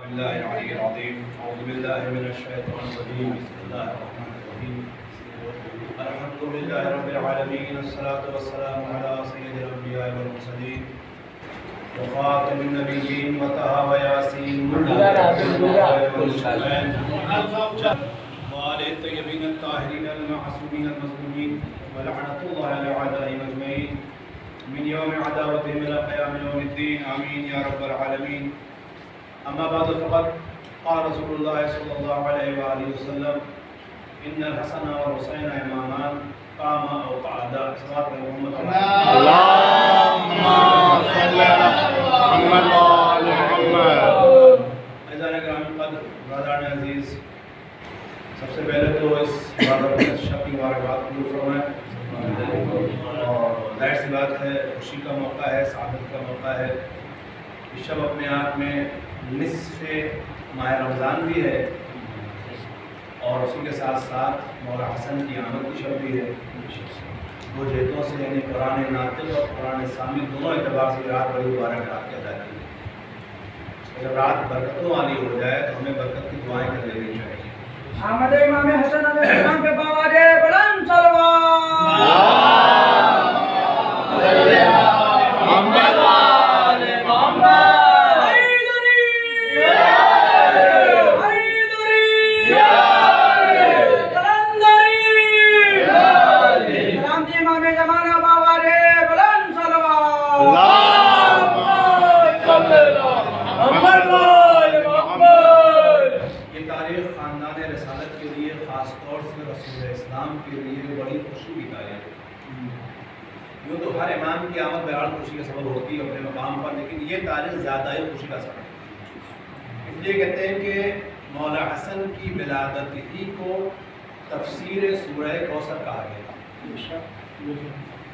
بالله العلي العظيم. أعوذ بالله من الشيطان الرجيم. بسم الله الرحمن الرحيم. الحمد لله رب العالمين. الصلاة والسلام على سيد الأنبياء والمرسلين وخاتم النبيين وطه وياسين وآل الطيبين الطاهرين المعصومين المظلومين ولعنة الله على أعدائهم أجمعين من يوم عداوتهم إلى قيام يوم الدين. آمين يا رب العالمين. أما بعد فقد قال رسول الله صلى الله عليه وآله وسلم إن الحسن والحسين إمامان قاما أو قعدا. صلوات محمد اللهم صل على محمد وآل محمد. عزیزان گرامی قدر، برادران عزیز، سب سے پہلے تو اس عبادت شب کی مبارکباد قبول فرمائیں. اور ظاہر سی بات ہے، خوشی کا موقع ہے، سعادت کا موقع ہے. یہ شب اپنے آپ میں نصف ماہ رمضان بھی ہے اور اسی کے ساتھ ساتھ مولا حسن کی آمد کی شب بھی ہے. دو جہتوں سے یعنی قرآن ناطق اور قرآن سامع دونوں اعتبار سے رات بڑی مبارک رات کی ادا کی. جب رات برکتوں والی ہو جائے تو ہمیں برکت کی دعائیں کر لینی چاہیے. آمد امام حسن علیہ السلام کے باوجہ بلند صلوات. یوں تو ہر امام کی آمد بہرحال خوشی کا سبب ہوتی ہے اپنے مقام پر، لیکن یہ تاریخ زیادہ ہی خوشی کا سبب ہے. اس لیے کہتے ہیں کہ مولا حسن کی ولادت ہی کو تفسیر سورہ کوثر کہا گیا،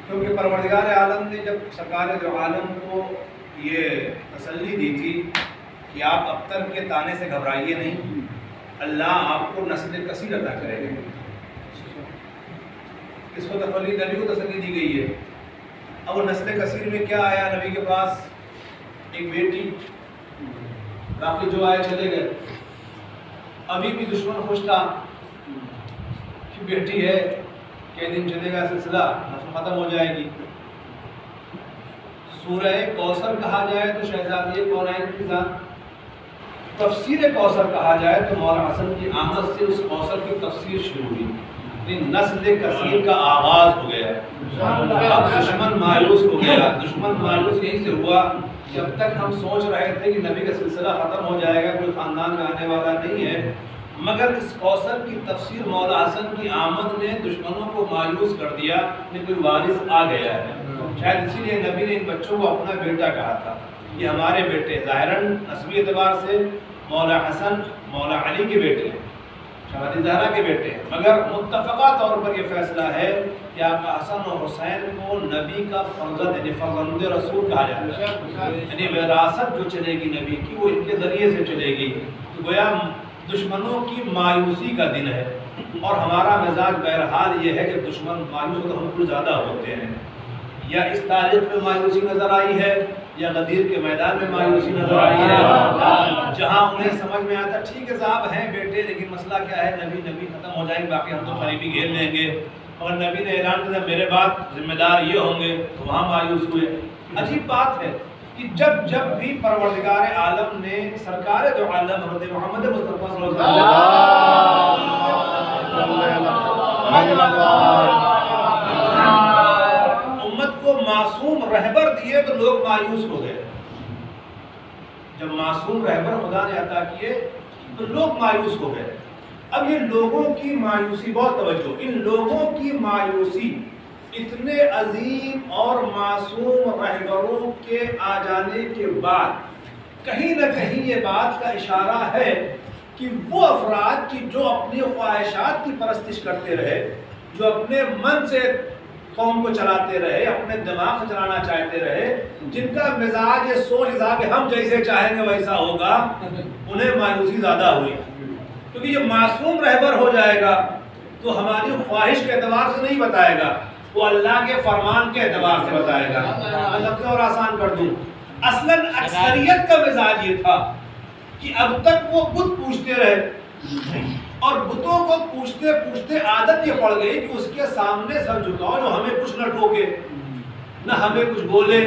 کیونکہ پروردگار عالم نے جب سرکار دو عالم کو یہ تسلی دی تھی کہ آپ ابتر کے تانے سے گھبرائیے نہیں، اللہ آپ کو نسل کثیر عطا کرے گا. اس کو نبی کو تسلی دی گئی ہے. اب وہ نسل کثیر میں کیا آیا؟ نبی کے پاس ایک بیٹی، باقی جو آئے چلے گئے. ابھی بھی دشمن خوش تھا کہ بیٹی ہے، کئی دن چلے گا سلسلہ، نسل ختم ہو جائے گی. سورہ کوثر کہا جائے تو شہزادی کونین کی ذات، تفسیر کوثر کہا جائے تو مولا حسن کی آمد سے اس کوثر کی تفسیر شروع ہوئی. نسل کثیر کا آغاز ہو گیا. اب دشمن مایوس ہو گیا. دشمن مایوس یہیں سے ہوا کہ اب تک ہم سوچ رہے تھے کہ نبی کا سلسلہ ختم ہو جائے گا، کوئی خاندان میں آنے والا نہیں ہے، مگر اس کوثر کی تفسیر مولا حسن کی آمد نے دشمنوں کو مایوس کر دیا کہ کوئی وارث آ گیا ہے. شاید اسی لیے نبی نے ان بچوں کو اپنا بیٹا کہا تھا. یہ ہمارے بیٹے ظاہراً نسبی اعتبار سے مولا حسن مولا علی کے بیٹے ہیں، شہزادی زہرا کے بیٹے ہیں، مگر متفقہ طور پر یہ فیصلہ ہے کہ آقا حسن اور حسین کو نبی کا فرزند یعنی فرزند رسول کہا جاتا ہے. یعنی وراثت جو چلے گی نبی کی وہ ان کے ذریعے سے چلے گی. تو گویا دشمنوں کی مایوسی کا دن ہے، اور ہمارا مزاج بہرحال یہ ہے کہ دشمن مایوس تو ہم کو زیادہ ہوتے ہیں. یا اس تاریخ میں مایوسی نظر آئی ہے یا غدیر کے میدان میں مایوسی نظر آئی ہے، جہاں انہیں سمجھ میں آتا ٹھیک ہے صاحب ہیں بیٹے، لیکن مسئلہ کیا ہے، نبی ختم ہو جائیں گے، باقی ہم تو قریبی گھیر لیں گے. اور نبی نے اعلان کیا میرے بعد ذمہ دار یہ ہوں گے، تو وہاں مایوس ہوئے. عجیب بات ہے کہ جب بھی پروردگار عالم نے سرکار دو عالم حضرت محمد مصطفیٰ صلی اللہ علیہ وسلم امت کو معصوم رہبر دیے تو لوگ مایوس ہو گئے. جب معصوم رہبر خدا نے عطا کیے تو لوگ مایوس ہو گئے. اب یہ لوگوں کی مایوسی، بہت توجہ، ان لوگوں کی مایوسی اتنے عظیم اور معصوم رہبروں کے آ جانے کے بعد کہیں نہ کہیں یہ بات کا اشارہ ہے کہ وہ افراد کی جو اپنی خواہشات کی پرستش کرتے رہے، جو اپنے من سے قوم کو چلاتے رہے، اپنے دماغ سے چلانا چاہتے رہے، جن کا مزاج یہ سوچ تھا کہ ہم جیسے چاہیں گے ویسا ہوگا، انہیں مایوسی زیادہ ہوئی. کیونکہ یہ معصوم رہبر ہو جائے گا تو ہماری خواہش کے اعتبار سے نہیں بتائے گا، وہ اللہ کے فرمان کے اعتبار سے بتائے گا. میں لفظ اور آسان کر دوں، اصلاً اکثریت کا مزاج یہ تھا کہ اب تک وہ بت پوجتے رہے اور بتوں کو پوجتے پوجتے عادت یہ پڑ گئی کہ اس کے سامنے سر جھکاؤ جو ہمیں کچھ نہ ٹوکے نہ ہمیں کچھ بولے،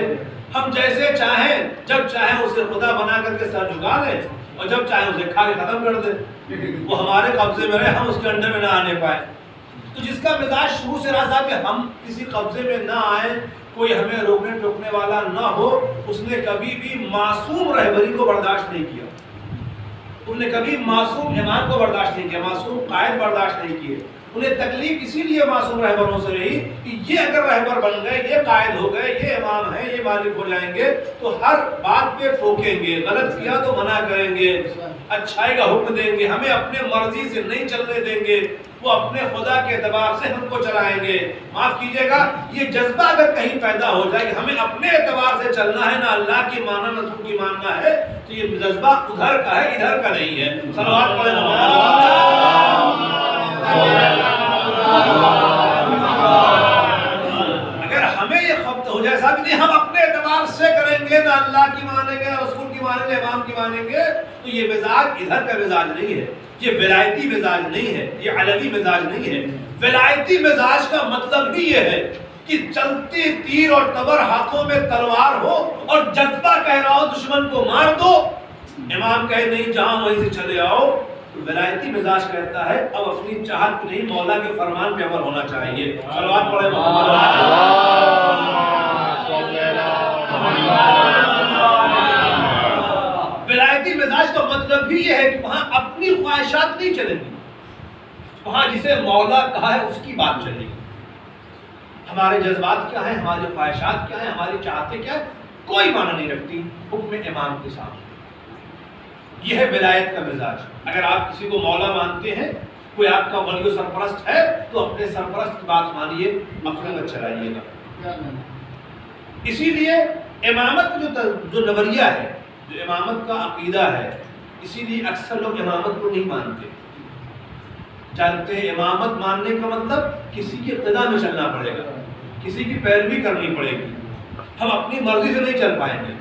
ہم جیسے چاہیں جب چاہیں اسے خدا بنا کر کے سر جھکا لیں اور جب چاہیں اسے کھا کے ختم کر دیں، وہ ہمارے قبضے میں رہے، ہم اس کے انڈر میں نہ آنے پائیں۔ تو جس کا مزاج شروع سے رہا تھا کہ ہم کسی قبضے میں نہ آئیں، کوئی ہمیں روکنے ٹوکنے والا نہ ہو، اس نے کبھی بھی معصوم رہبری کو برداشت نہیں کیا، انہوں نے کبھی معصوم امام کو برداشت نہیں کیا، معصوم قائد برداشت نہیں کیے۔ انہیں تکلیف اسی لیے معصوم رہبروں سے رہی کہ یہ اگر رہبر بن گئے، یہ قائد ہو گئے، یہ امام ہیں، یہ مالک ہو جائیں گے تو ہر بات پہ ٹوکیں گے، غلط کیا تو منع کریں گے، اچھائی کا حکم دیں گے، ہمیں اپنے مرضی سے نہیں چلنے دیں گے، وہ اپنے خدا کے اعتبار سے ہم کو چلائیں گے۔ معاف کیجئے گا، یہ جذبہ اگر کہیں پیدا ہو جائے کہ ہمیں اپنے اعتبار سے چلنا ہے، نہ اللہ کی ماننا نہ رسول کی ماننا ہے، تو یہ جذبہ ادھر کا ہے، ادھر کا نہیں ہے۔ صلوات پڑھیں اگر ہمیں یہ خبت ہو جائے صاحب نہیں ہم اپنے اعتبار سے کریں گے، نہ اللہ کی مانیں گے، نہ رسول کی مانیں گے، امام کی مانیں گے، تو یہ مزاج ادھر کا مزاج نہیں ہے، یہ ولایتی مزاج نہیں ہے، یہ علوی مزاج نہیں ہے۔ ولایتی مزاج کا مطلب بھی یہ ہے کہ چلتے تیر اور تبر ہاتھوں میں تلوار ہو اور جذبہ کہہ رہا ہو دشمن کو مار دو، امام کہے نہیں جہاں وہیں سے چلے آؤ۔ ولایتی مزاج کہتا ہے اب اپنی چاہت نہیں، مولا کے فرمان پہ عمل ہونا چاہیے۔ صلوات پڑھیں ولایتی مزاج کا مطلب بھی یہ ہے کہ وہاں اپنی خواہشات نہیں چلیں گی، وہاں جسے مولا کہا ہے اس کی بات چلے گی۔ ہمارے جذبات کیا ہیں، ہماری خواہشات کیا ہیں، ہماری چاہتیں کیا ہیں، کوئی معنی نہیں رکھتی حکم امام کے سامنے۔ یہ ہے ولایت کا مزاج۔ اگر آپ کسی کو مولا مانتے ہیں، کوئی آپ کا ولی و سرپرست ہے، تو اپنے سرپرست کی بات مانیے، اپنے مت چلائیے گا۔ اسی لیے امامت جو نظریہ ہے، جو امامت کا عقیدہ ہے، اسی لیے اکثر لوگ امامت کو نہیں مانتے۔ جانتے ہیں امامت ماننے کا مطلب کسی کی اقتداء میں چلنا پڑے گا، کسی کی پیروی کرنی پڑے گی، ہم اپنی مرضی سے نہیں چل پائیں گے۔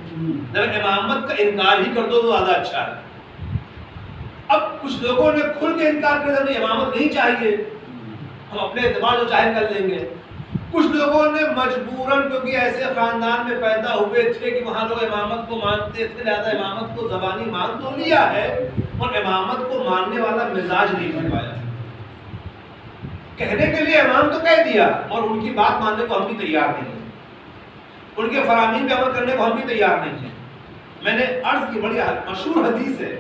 جب امامت کا انکار ہی کر دو تو زیادہ اچھا ہے۔ اب کچھ لوگوں نے کھل کے انکار کر دیا امامت نہیں چاہیے، ہم اپنے اعتبار جو چاہے کر لیں گے۔ کچھ لوگوں نے مجبوراً کیونکہ ایسے خاندان میں پیدا ہوئے تھے کہ وہاں لوگ امامت کو مانتے تھے، لہذا امامت کو زبانی مان تو لیا ہے اور امامت کو ماننے والا مزاج نہیں کر پایا۔ کہنے کے لیے امام تو کہہ دیا اور ان کی بات ماننے کو ہم بھی تیار نہیں ہیں، ان کے فرامین پہ عمل کرنے کو ہم بھی تیار نہیں ہیں۔ میں نے عرض کی، بڑی مشہور حدیث ہے،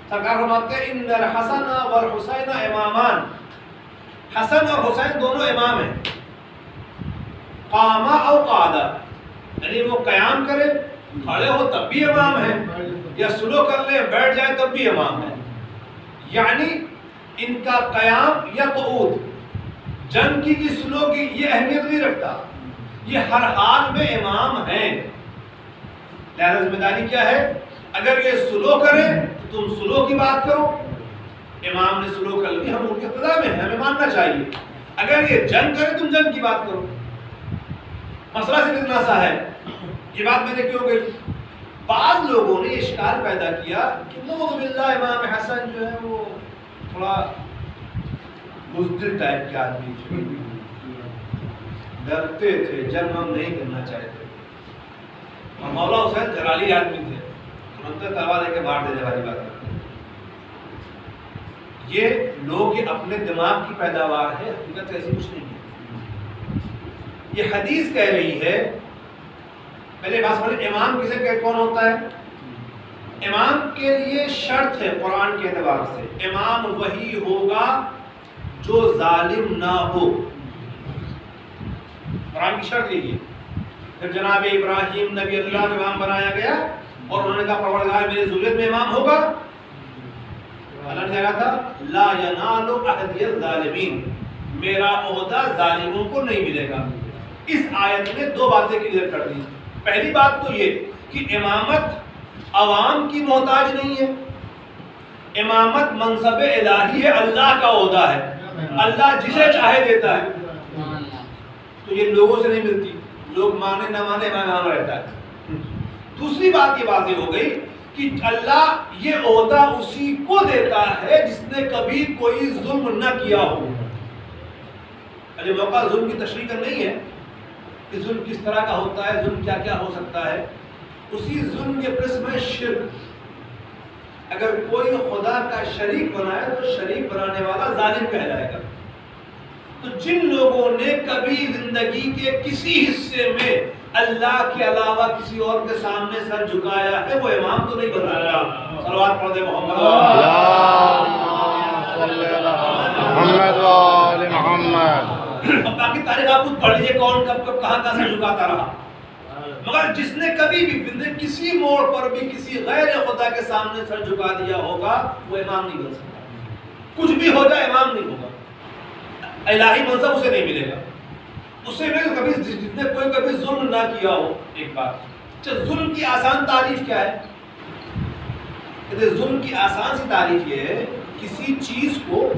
سرکار فرماتے ہیں ان الحسن والحسین امامان، حسن اور حسین دونوں امام ہیں، قاما او قعدا، یعنی وہ قیام کرے کھڑے ہو تب بھی امام ہے، یا سلو کر لے بیٹھ جائے تب بھی امام ہے۔ یعنی ان کا قیام یا قعود، جنگ کی سلو کی یہ اہمیت نہیں رکھتا، یہ ہر حال میں امام ہیں۔ لہذا ذمہ داری کیا ہے، اگر یہ سلو کرے تو تم سلو کی بات کرو، امام نے سلو کر لی ہم ان کے اقتداء میں ہیں، ہمیں ماننا چاہیے۔ اگر یہ جنگ کرے تم جنگ کی بات کرو۔ مسئلہ صرف اتنا سا ہے، یہ بات میں نے کیوں کہی، بعض لوگوں نے اشکال پیدا کیا کہ نعوذ باللہ امام حسن جو ہے وہ تھوڑا بزدل ٹائپ کے آدمی تھے، ڈرتے تھے، جنگ ہم نہیں کرنا چاہتے، اور مولا حسین جلالی آدمی تھے، ترنت تلوار لے کے مار دینے والی بات کرتے۔ یہ لوگ یہ اپنے دماغ کی پیداوار ہے، حقیقت ایسی کچھ نہیں ہے۔ یہ حدیث کہہ رہی ہے، پہلے بات سمجھیں، امام کسے کہ کون ہوتا ہے؟ امام کے لیے شرط ہے قرآن کے اعتبار سے، امام وہی ہوگا جو ظالم نہ ہو، قرآن کی شرط یہی ہے۔ پھر جناب ابراہیم نبی اللہ کو امام بنایا گیا اور انہوں نے کہا پروردگار میری ذریت میں امام ہوگا، اللہ نے کہا تھا لا ینال عہدی الظالمین، میرا عہدہ ظالموں کو نہیں ملے گا۔ اس آیت نے دو باتیں کلیئر کر دی۔ پہلی بات تو یہ کہ امامت عوام کی محتاج نہیں ہے، امامت منصب الہی ہے، اللہ کا عہدہ ہے، اللہ جسے چاہے دیتا ہے، تو یہ لوگوں سے نہیں ملتی، لوگ مانے نہ مانے امام رہتا ہے۔ دوسری بات یہ واضح ہو گئی کہ اللہ یہ عہدہ اسی کو دیتا ہے جس نے کبھی کوئی ظلم نہ کیا ہو۔ یہ موقع ظلم کی تشریح کا نہیں ہے کہ ظلم کس طرح کا ہوتا ہے، ظلم کیا کیا ہو سکتا ہے۔ اسی ظلم کے قسم ہے شرک۔ اگر کوئی خدا کا شریک بنائے تو شریک بنانے والا ظالم کہلائے گا۔ تو جن لوگوں نے کبھی زندگی کے کسی حصے میں اللہ کے علاوہ کسی اور کے سامنے سر جھکایا ہے وہ امام تو نہیں بن سکتا۔ صلوات پڑھ دے محمد محمد وآل محمد۔ اب باقی تاریخ آپ خود پڑھ لیجیے کون کب کب کہاں کہاں سے جھکاتا رہا، مگر جس نے کبھی بھی کسی موڑ پر بھی کسی غیر خدا کے سامنے سر جھکا دیا ہوگا وہ امام نہیں بن سکتا۔ کچھ بھی ہو جائے امام نہیں ہوگا، الہی منصب اسے نہیں ملے گا۔ اسے میں کبھی جس نے کوئی کبھی ظلم نہ کیا ہو۔ ایک بات، اچھا ظلم کی آسان تعریف کیا ہے؟ ظلم کی آسان سی تعریف یہ ہے کسی چیز کو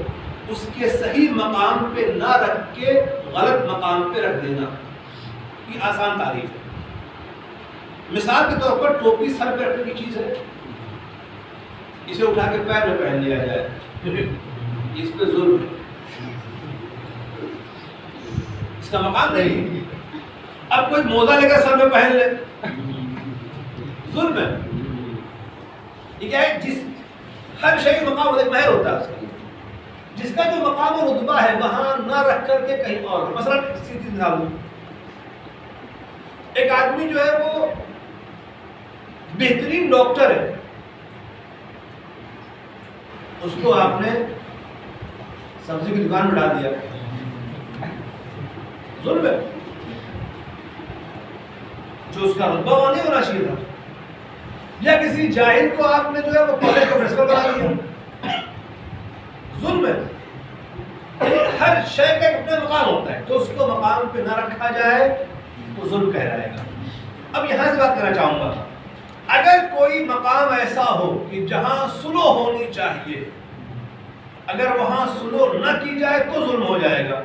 اس کے صحیح مقام پہ نہ رکھ کے غلط مقام پہ رکھ دینا، یہ آسان تعریف ہے۔ مثال کے طور پر ٹوپی سر پہ رکھنے کی چیز ہے، اسے اٹھا کے پیر میں پہن لیا جائے اس پہ ظلم ہے، اس کا مقام نہیں۔ اب کوئی موزہ لے کر سر میں پہن لے، ظلم ہے۔ یہ کیا ہے؟ جس ہر شے کا مقام ایک محل ہوتا ہے اس کا، جس کا جو مقام و رتبہ ہے وہاں نہ رکھ کر کے کہیں اور۔ مثلا سیدھی مثال دوں، ایک آدمی جو ہے وہ بہترین ڈاکٹر ہے، اس کو آپ نے سبزی کی دکان میں ڈال دیا، ظلم ہے۔ جو اس کا رتبہ وہاں نہیں ہونا چاہیے تھا۔ یا کسی جاہل کو آپ نے جو ہے وہ کالج کا پرنسپل بنا دیا، ظلم ہے۔ ہر شے کا اپنا مقام ہوتا ہے، تو اس کو مقام پہ نہ رکھا جائے تو ظلم کہلائے گا۔ اب یہاں سے بات کرنا چاہوں گا، اگر کوئی مقام ایسا ہو کہ جہاں سلو ہونی چاہیے، اگر وہاں سلو نہ کی جائے تو ظلم ہو جائے گا،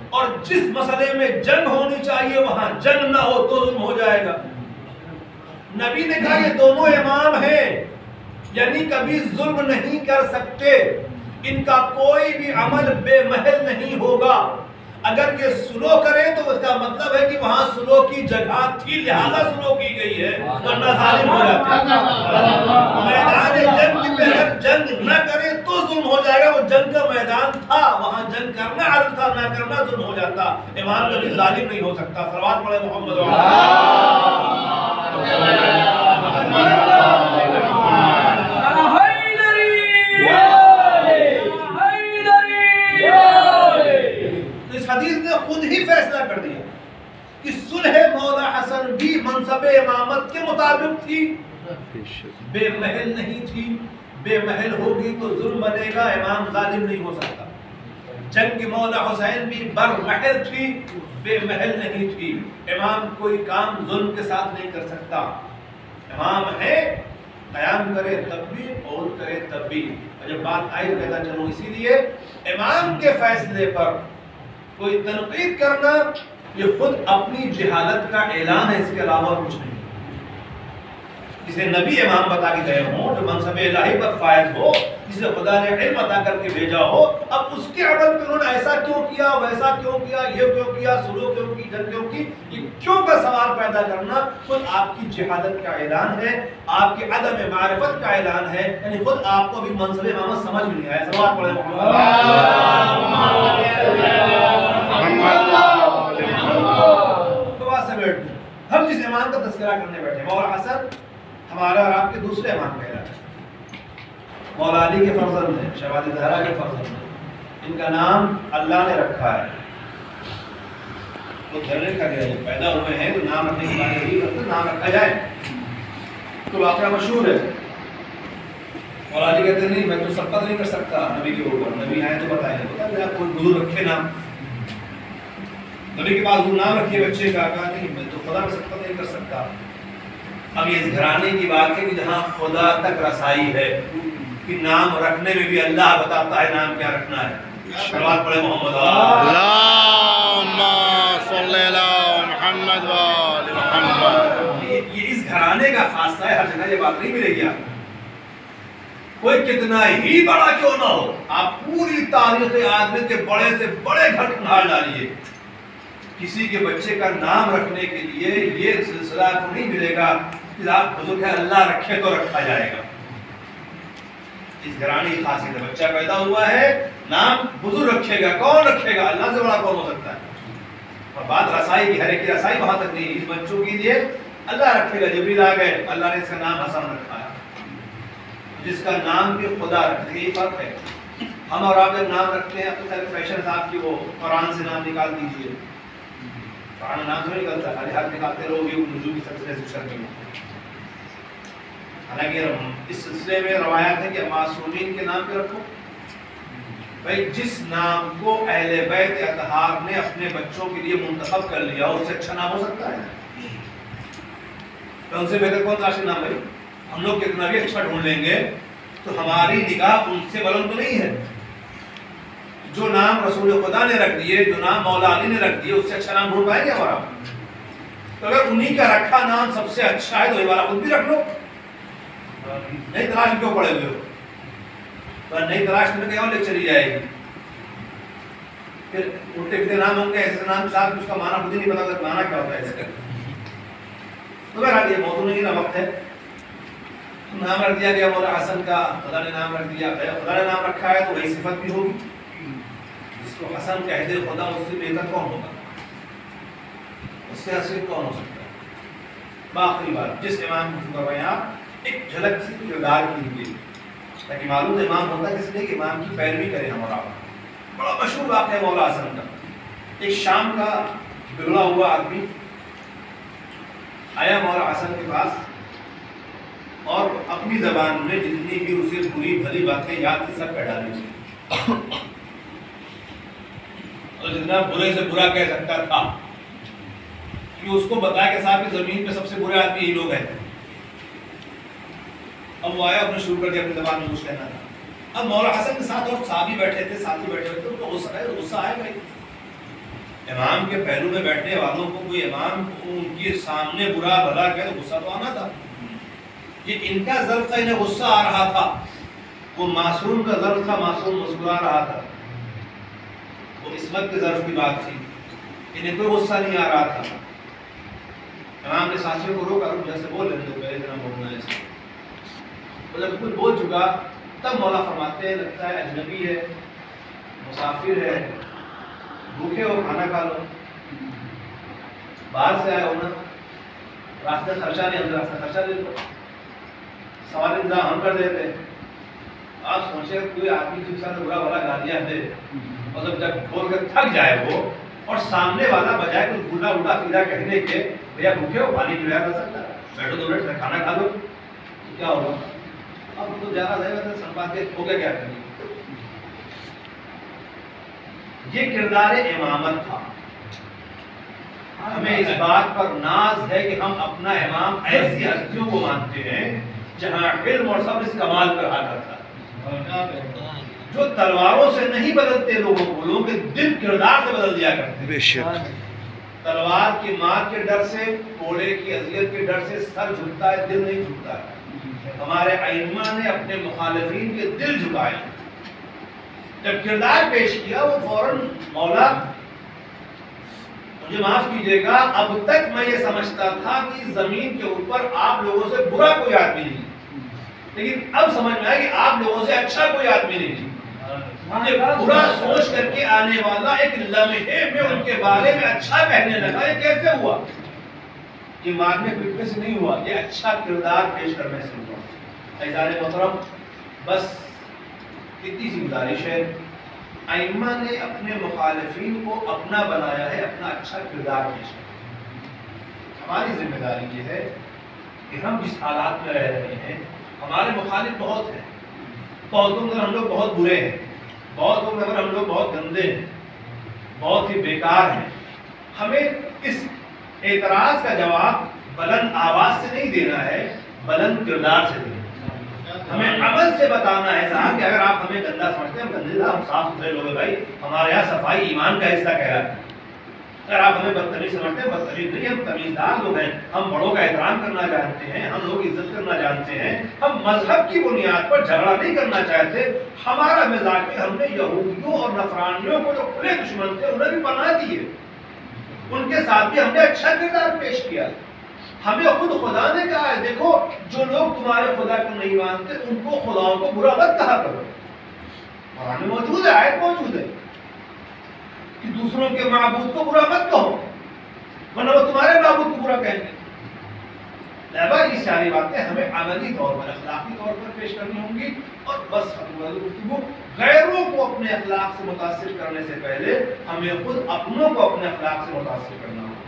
اور جس مسئلے میں جنگ ہونی چاہیے وہاں جنگ نہ ہو تو ظلم ہو جائے گا۔ نبی نے کہا یہ دونوں امام ہیں، یعنی کبھی ظلم نہیں کر سکتے، ان کا کوئی بھی عمل بے محل نہیں ہوگا۔ اگر یہ سلو کریں تو اس کا مطلب ہے کہ وہاں سلو کی جگہ تھی لہذا سلو کی گئی ہے، ورنہ ظالم ہو جاتا ہے۔ میدان جنگ کی اگر جنگ نہ کرے تو ظلم ہو جائے گا، وہ جنگ کا میدان تھا، وہاں جنگ کرنا عدل تھا، نہ کرنا ظلم ہو جاتا۔ امام کبھی ظالم نہیں ہو سکتا۔ صلوات پڑھے محمد حدیث نے خود ہی فیصلہ کر دیا کہ صلح مولا حسن بھی منصب امامت کے مطابق تھی، بے محل نہیں تھی۔ بے محل ہوگی تو ظلم بنے گا، امام ظالم نہیں ہو سکتا۔ جنگ مولا حسین بھی بر محل تھی، بے محل نہیں تھی۔ امام کوئی کام ظلم کے ساتھ نہیں کر سکتا۔ امام ہے، قیام کرے تب بھی، عود کرے تب بھی۔ اور جب بات آئی کہتا چلو اسی لیے امام کے فیصلے پر کوئی تنقید کرنا یہ خود اپنی جہالت کا اعلان ہے، اس کے علاوہ کچھ نہیں۔ جسے نبی امام بتا کے گئے ہوں، جو منصب الہی پر فائز ہو، جسے خدا نے علم عطا کر کے بھیجا ہو، اب اس کے عمل پہ انہوں نے ایسا کیوں کیا، ویسا کیوں کیا، یہ کیوں کیا، سلو کیوں کی، جنگ کیوں کی، یہ کیوں کا سوال پیدا کرنا خود آپ کی جہالت کا اعلان ہے، آپ کے عدم معرفت کا اعلان ہے، یعنی خود آپ کو بھی منصب امامت سمجھ بھی نہیں آیا۔ صلوات پڑھے ہم جس امام کا تذکرہ کرنے بیٹھے، مولا حسن ہمارا اور آپ کے دوسرے امام کہلاتے ہیں، مولا علی کے فرزند ہیں، شہزادی زہرا کے فرزند ہیں، ان کا نام اللہ نے رکھا ہے۔ وہ گھر رکھا گیا ہے، پیدا ہوئے ہیں تو نام رکھنے کے بعد یہی نام رکھا جائے۔ تو واقعہ مشہور ہے، مولا علی کہتے ہیں نہیں میں تو سبقت نہیں کر سکتا نبی کے اوپر، نبی آئے تو بتائیں، بتا کوئی بزرگ رکھے نام، نبی کے پاس وہ نام رکھیے بچے کا، کہا نہیں میں تو خدا میں سبقت نہیں کر سکتا۔ اب یہ اس گھرانے کی بات ہے کہ جہاں خدا تک رسائی ہے کہ نام رکھنے میں بھی اللہ بتاتا ہے نام کیا رکھنا ہے۔ صلوات پڑھے محمد اللہم صلی علی محمد و آل محمد۔ یہ اس گھرانے گھرانے کا خاصہ ہے، ہر جگہ یہ بات نہیں ملے گی آپ کو۔ کوئی کتنا ہی بڑا کیوں نہ ہو، آپ پوری تاریخ آدمی کے بڑے سے بڑے گھر نکال ڈالیے، کسی کے بچے کا نام رکھنے کے لیے یہ سلسلہ کو نہیں ملے گا کہ آپ بزرگ ہے اللہ رکھے تو رکھا جائے گا۔ اس گھرانے کی خاصیت ہے، بچہ پیدا ہوا ہے نام بزرگ رکھے گا، کون رکھے گا؟ اللہ سے بڑا کون ہو سکتا ہے؟ اور بات رسائی کی، ہر ایک کی رسائی وہاں تک نہیں، اس بچوں کے لیے اللہ رکھے گا۔ جبریل آ گئے، اللہ نے اس کا نام حسن رکھا ہے، جس کا نام بھی خدا رکھتے ہیں، یہ فرق ہے۔ ہم اور آپ جب نام رکھتے ہیں تو خیر فیشن صاحب کی وہ قرآن سے نام نکال دیجئے، قرآن نام تو نہیں نکلتا، خالی ہاتھ نکالتے رہو گے نجوم کی سلسلے سے شرط میں۔ حالانکہ اس سلسلے میں روایات ہے کہ معصومین کے نام پہ رکھو۔ بھائی جس نام کو اہل بیت اطہار نے اپنے بچوں کے لیے منتخب کر لیا، اس سے اچھا نام ہو سکتا ہے؟ تو ان سے بہتر کون راشد نام ہے؟ ہم لوگ کتنا بھی اچھا ڈھونڈ لیں گے تو ہماری نگاہ ان سے بلند تو نہیں ہے۔ جو نام رسول خدا نے رکھ دیے، جو نام مولا علی نے رکھ دیے، اس سے اچھا نام ڈھونڈ پائیں گے ہمارا؟ تو اگر انہی کا رکھا نام سب سے اچھا ہے تو یہ والا خود بھی رکھ لو، نہیں تلاش کیوں پڑے ہوئے ہو؟ پر نہیں تلاش میں کہیں اور لے چلی جائے گی، پھر الٹے پھر نام ہوں گے ایسے نام صاحب اس کا معنی خود ہی نہیں پتا معنی کیا ہوتا ہے اس کا۔ تو بہرحال یہ موضوع نہیں نا، وقت ہے۔ نام رکھ دیا گیا مولا حسن کا، خدا نے نام رکھ دیا، خدا نے نام رکھا ہے تو وہی صفت بھی ہوگی، جس کو حسن کہہ دے خدا اس سے بہتر کون ہوگا؟ اس سے حسین کون ہو سکتا ہے؟ باقی بات جس امام کو کروائیں آپ ایک جھلک سی کردار کی لیے، تاکہ معلوم امام ہوتا کس لیے کہ امام کی پیروی کریں ہمارا۔ بڑا مشہور واقعہ ہے مولا حسن کا۔ ایک شام کا بگڑا ہوا آدمی آیا مولا حسن کے پاس اور اپنی زبان میں جتنی بھی اسے بری بھلی باتیں یاد تھی سب کہہ ڈالی اسے، اور جتنا برے سے برا کہہ سکتا تھا کہ اس کو بتایا کہ صاحب کی زمین پہ سب سے برے آدمی یہی لوگ ہیں۔ اب وہ آیا، اپنے شروع کر دیا اپنی زبان میں کچھ کہنا تھا۔ اب مولا حسن کے ساتھ اور صحابی بیٹھے تھے، ساتھی بیٹھے ہوئے تھے، ان کو غصہ آیا بھائی، امام کے پہلو میں بیٹھنے والوں کو کوئی امام ان کے سامنے برا بھلا کہے تو غصہ تو آنا تھا۔ یہ ان کا ظرف تھا، انہیں غصہ آ رہا تھا، وہ معصوم کا ظرف تھا، معصوم مسکرا رہا تھا، وہ عصمت کے ظرف کی بات تھی، انہیں کوئی غصہ نہیں آ رہا تھا۔ امام نے ساتھیوں کو روکا، جیسے بول رہے تھے پہلے دن بولنا ہے ایسے، وہ جب کچھ بول چکا تب مولا فرماتے ہیں لگتا ہے اجنبی ہے، مسافر ہے، بھوکے ہو کھانا کھا لو، باہر سے آئے ہو نا، راستے خرچہ نہیں، ہم راستے خرچہ دے دو، سوال انتظام ہم کر دیتے۔ آپ سوچے کوئی آدمی جس سے برا بھلا گالیاں دے، مطلب جب بول کر تھک جائے وہ، اور سامنے والا بجائے کچھ الٹا الٹا سیدھا کہنے کے بھیا بھوکے ہو پانی پلایا جا سکتا ہے، بیٹھو 2 منٹ کھانا کھا لو، کیا ہوگا؟ اب تو زیادہ زیادہ سنبھالتے ہو گیا، کیا کریں؟ یہ کردار امامت تھا۔ ہمیں اس بات پر ناز ہے کہ ہم اپنا امام ایسی ہستیوں کو مانتے ہیں جہاں علم اور صبر اس کمال پر حاضر کرتا ہے، جو تلواروں سے نہیں بدلتے لوگوں کو، لوگوں کے دل کردار سے بدل دیا کرتے ہیں۔ تلوار کی مار کے ڈر سے، کوڑے کی اذیت کے ڈر سے سر جھکتا ہے، دل نہیں جھکتا ہے۔ ہمارے ائمہ نے اپنے مخالفین کے دل جھکائے، جب کردار پیش کیا وہ فوراً مولا مجھے معاف کیجیے گا، اب تک میں یہ سمجھتا تھا کہ زمین کے اوپر آپ لوگوں سے برا کوئی آدمی نہیں، لیکن اب سمجھ میں آیا کہ آپ لوگوں سے اچھا کوئی آدمی نہیں۔ یہ برا سوچ کر کے آنے والا ایک لمحے میں ان کے بارے میں اچھا کہنے لگا، یہ کیسے ہوا؟ یہ مارنے پیٹنے سے نہیں ہوا، یہ اچھا کردار پیش کرنے سے ہوا۔ عزیزان محترم، بس اتنی سی گزارش ہے، ائمہ نے اپنے مخالفین کو اپنا بنایا ہے، اپنا اچھا کردار پیش کیا۔ ہماری ذمہ داری یہ ہے کہ ہم جس حالات میں رہ رہے ہیں، ہمارے مخالف بہت ہیں، بہتوں میں ہم لوگ بہت برے ہیں، بہتوں میں ہم لوگ بہت گندے ہیں، بہت ہی بیکار ہیں۔ ہمیں اس اعتراض کا جواب بلند آواز سے نہیں دینا ہے، بلند کردار سے دینا ہے۔ ہمیں عمل سے بتانا ہے صاحب کہ اگر آپ ہمیں گندا سمجھتے ہیں، ہم گندے، ہم صاف ستھرے لوگ ہیں بھائی، ہمارے یہاں صفائی ایمان کا حصہ کہہ رہا ہے۔ اگر آپ ہمیں بدتمیز سمجھتے ہیں، بدتمیز نہیں، ہم تمیزدار لوگ ہیں، ہم بڑوں کا احترام کرنا جانتے ہیں، ہم لوگ عزت کرنا جانتے ہیں، ہم مذہب کی بنیاد پر جھگڑا نہیں کرنا چاہتے. ہمارا مزاج ہے، ہم نے یہودیوں اور نصرانیوں کو جو کھلے دشمن تھے انہیں بھی پناہ دیے، ان کے ساتھ بھی ہم نے اچھا کردار پیش کیا. ہمیں خود خدا نے کہا ہے دیکھو جو لوگ تمہارے خدا کو نہیں مانتے ان کو خداؤں کو برا مت کہا کرو. قرآن میں موجود ہے، آیت موجود ہے کہ دوسروں کے معبود کو برا مت کہو ورنہ وہ تمہارے معبود کو برا کہیں گے. لہذا یہ ساری باتیں ہمیں عملی طور پر اخلاقی طور پر پیش کرنی ہوں گی. اور بس گفتگو غیروں کو اپنے اخلاق سے متاثر کرنے سے پہلے ہمیں خود اپنوں کو اپنے اخلاق سے متاثر کرنا ہوگا.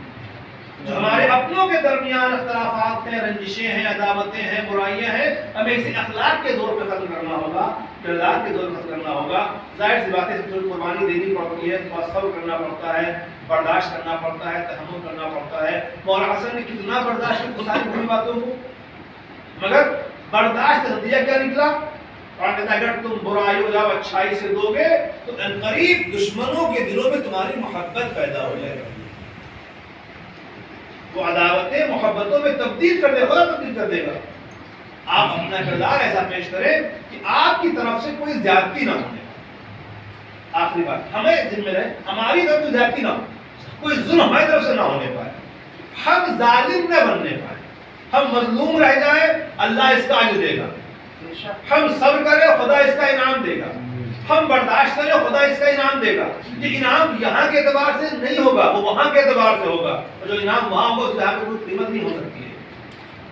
جو ہمارے اپنوں کے درمیان اختلافات ہیں، رنجشیں ہیں، عداوتیں ہیں، برائیاں ہیں، ہمیں اسے اخلاق کے زور پہ ختم کرنا ہوگا، کردار کے زور پہ ختم کرنا ہوگا. ظاہر سی بات ہے اس میں قربانی دینی پڑتی ہے، تھوڑا صبر کرنا پڑتا ہے، برداشت کرنا پڑتا ہے، تحمل کرنا پڑتا ہے. مولانا حسن نے کتنا برداشت کیا ساری بری باتوں کو، مگر برداشت کا نتیجہ کیا نکلا؟ اور کہتا ہے اگر تم برائی ہو جاؤ اچھائی سے دو گے تو قریب دشمنوں کے دلوں میں تمہاری محبت پیدا ہو جائے گی. وہ عداوتیں محبتوں میں تبدیل کر دے، خدا تبدیل کر دے گا. آپ اپنا کردار ایسا پیش کریں کہ آپ کی طرف سے کوئی زیادتی نہ ہونے. آخری بات ہمیں ذمہ رہے ہماری طرف سے زیادتی نہ ہو، کوئی ظلم ہماری طرف سے نہ ہونے پائے، ہم ظالم نہ بننے پائے. ہم مظلوم رہ جائیں اللہ اس کا اجر دے گا. ہم صبر کریں خدا اس کا انعام دے گا. ہم برداشت کریں خدا اس کا انعام دے گا. یہ انعام یہاں کے اعتبار سے نہیں ہوگا، وہ وہاں کے اعتبار سے ہوگا. اور جو انعام وہاں ہوگا اس یہاں پہ کوئی قیمت نہیں ہو سکتی ہے.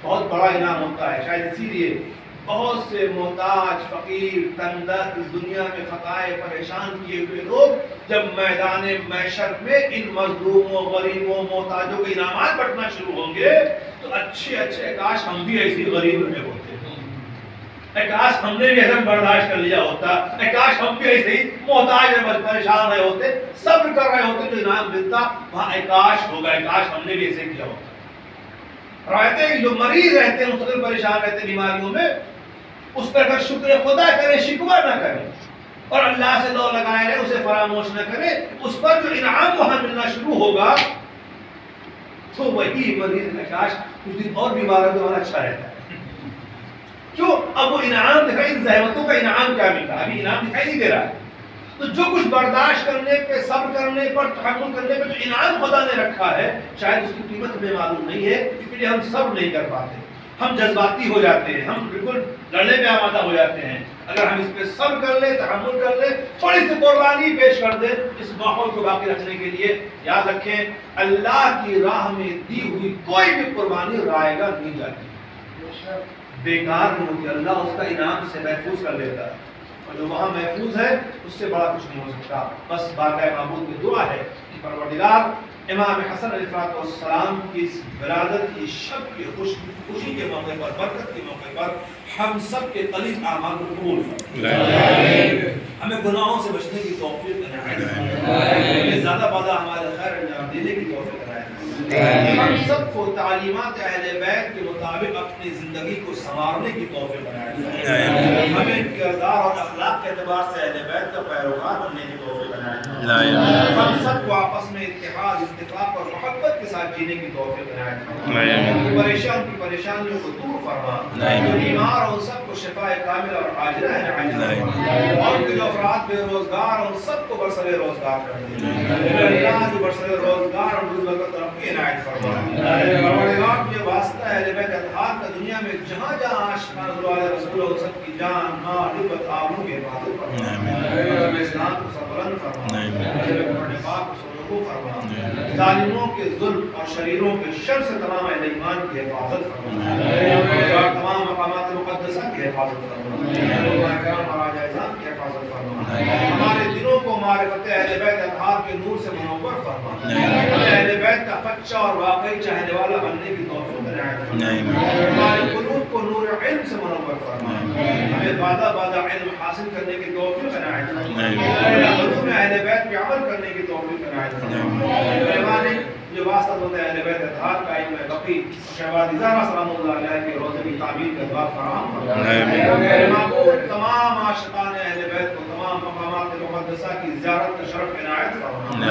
بہت بڑا انعام ہوتا ہے. شاید اسی لیے بہت سے محتاج، فقیر، تنگ دست، اس دنیا میں خطائے پریشان کیے ہوئے لوگ جب میدان محشر میں ان مظلوموں، غریبوں، محتاجوں کے انعامات بٹنا شروع ہوں گے تو اچھے کاش ہم بھی ایسی غریب رہے ہوتے، کاش ہم نے بھی ایسا برداشت کر لیا ہوتا، کاش ہم بھی ایسے ہی محتاج پریشان رہے ہوتے، صبر کر رہے ہوتے. جو انعام ملتا وہاں کاش ہوگا، کاش ہم نے بھی ایسے کیا ہوتا. رہتے ہیں جو مریض رہتے ہیں مستقل پریشان رہتے ہیں بیماریوں میں، اس پر اگر شکر خدا کرے، شکوہ نہ کرے اور اللہ سے دو لگائے رہے، اسے فراموش نہ کرے، اس پر جو انعام وہاں ملنا شروع ہوگا تو وہی مریض میں کاش کچھ دن اور بیمار ہے تو اور اچھا رہتا ہے. کیوں؟ اب وہ انعام دکھائی، ان زحمتوں کا انعام کیا ملتا ہے؟ ابھی انعام دکھائی نہیں دے رہا ہے. تو جو کچھ برداشت کرنے پہ، صبر کرنے پر، تحمل کرنے پہ جو انعام خدا نے رکھا ہے شاید اس کی قیمت ہمیں معلوم نہیں ہے، اس لیے ہم صبر نہیں کر پاتے، ہم جذباتی ہو جاتے ہیں، ہم بالکل لڑنے پہ آمادہ ہو جاتے ہیں. اگر ہم اس پہ صبر کر لیں، تحمل کر لیں، تھوڑی سی قربانی پیش کر دیں اس ماحول کو باقی رکھنے کے لیے، یاد رکھیں اللہ کی راہ میں دی ہوئی کوئی بھی قربانی رائے گا نہیں جاتی، بیکار نہیں ہوتی. اللہ اس کا انعام سے محفوظ کر لیتا ہے، اور جو وہاں محفوظ ہے اس سے بڑا کچھ نہیں ہو سکتا. بس بارگاہ معبود میں دعا ہے کہ پروردگار امام حسن علیہ السلام کی اس ولادت کی شب کی خوشی کے موقع پر، برکت کے موقع پر ہم سب کے خالص اعمال کو قبول فرمائے. ہمیں گناہوں سے بچنے کی توفیق عنایت فرمائے، ہمیں زیادہ زیادہ ہمارے خیر انجام دینے کی توفیق عنایت فرمائے. ہم سب کو تعلیمات اہل بیت کے مطابق اپنی زندگی کو سنوارنے کی توفیق عنایت فرمائے. ہمیں کردار اور اخلاق کے اعتبار سے اہل بیت کا پیروکار بننے کی توفیق عنایت فرمائے. ہم سب کو آپس میں اتحاد، اتفاق اور محبت کے ساتھ جینے کی توفیق عنایت فرمائے. پریشان کی پریشانیوں کو دور فرما، جو بیمار اور ان سب کو شفاء کاملہ اور عاجلہ عنایت فرما، اور جو افراد بے روزگار اور ان سب کو برسر روزگار کر دے. اللہ جو برسر روزگار اور رزق ترقی عنایت فرما. پروردگار تجھے واسطہ ہے اہل بیت اطہار کا دنیا میں جہاں جہاں عاشقان حضور رسول اور سب کی جان، مال، عزت، آبرو کی حفاظت فرما. اسلام کو سربلند فرما، نفاق کو سرنگو فرما، ظالموں کے ظلم اور شریروں کے شر سے تمام اہل ایمان کی حفاظت فرما، اور تمام مقامات مقدسہ کی حفاظت فرما، علماء کرام اور اعزام کی حفاظت فرما. ہمارے دلوں کو معرفت اہل بیت اطہار کے نور سے منور فرما. اہل بیت کا سچا اور واقعی چاہنے والا بننے کی توفیق عنایت فرما. ہمارے قلوب کو نور علم سے منور فرما. ہمیں بعد علم حاصل کرنے کی توفیق عنایت فرما. علوم اہل بیت پہ عمل کرنے کی توفیق عنایت فرما. جو واسطہ ہوتا ہے اہل بیت اطہار کا علم بقی شہباز ازارہ سلام اللہ علیہ کے روزے کی تعبیر کا دعا فراہم فرما. تمام عاشقان اہل بیت کو تمام مقامات مقدسہ کی زیارت کا شرف عنایت فرما.